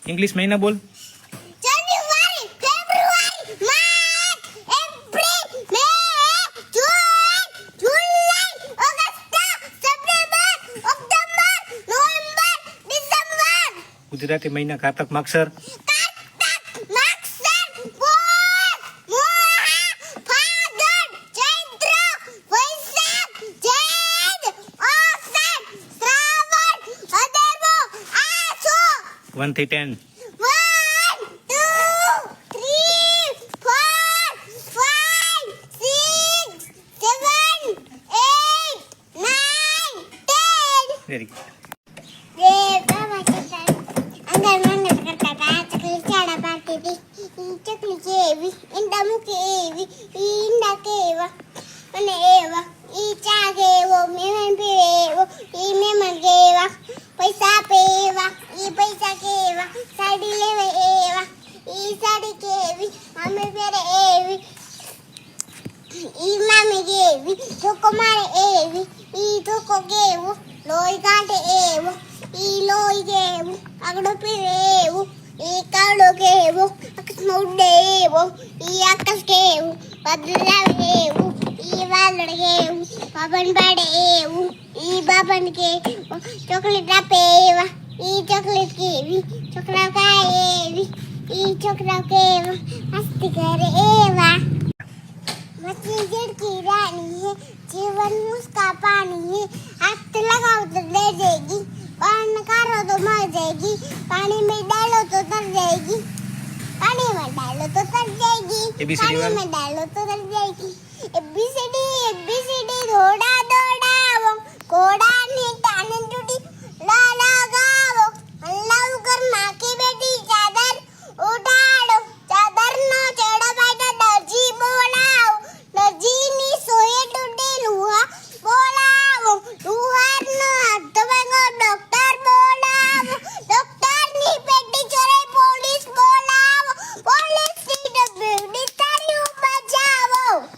English महीना बोल। जनवरी, February, मार्च, अप्रैल, मई, जून, जुलाई, अगस्त, September, October, नवंबर, December. Gujarati महीना कातक मागसर। कार्तिक, मागसर, पोष, मोहा, फागण, चैत्र, वैशाख, जैठ, आषाढ़, श्रावण, भादरवा, आसो। 1 થી 10। 1, 2, 3, 4, 5, 6, 7, 8, 9, 10. Very good. ये बाबा चलता अंदर मंगल करता था चकली चाड़ा पाती थी चकली केवी इंडा मुके एवी इंडा केवा અને એવા ઈ ચા ગેવો મેમન પીવેવો ઈ મેમન ગેવા પૈસા પેવા ઈ પૈસા કેવા સાડી લેવે એવા ઈ સાડી કેવી અમે પેરે એવી ઈ મામી ગેવી ધોકો મારે એવી ઈ ધોકો ગેવો લોહી કાઢે એવો ઈ લોહી ગેવું આગળ પીવેવું ઈ કાળો ગેવો આકાશમાં ઉડે એવો ઈ આકાશ ગેવું વાદળ આવે એવું ઈ વાદળ ગેવું બાબન પાડે એવું ઈ બાબન ગેવું ચોકલેટ આપે એવા ઈ ચોકલેટ કેવી છોકરા ખાય એવી ઈ છોકરા કેવા મસ્તી કરે એવા मछली जड़ की रानी है जीवन उसका पानी है हाथ लगाओ तो डर जाएगी पान करो तो मर जाएगी पानी में डालो तो तर जाएगी पानी में डालो तो तर जाएगी पानी में डालो तो तर जाएगी एबीसीडी घोड़ा दौड़ाओ घोड़ा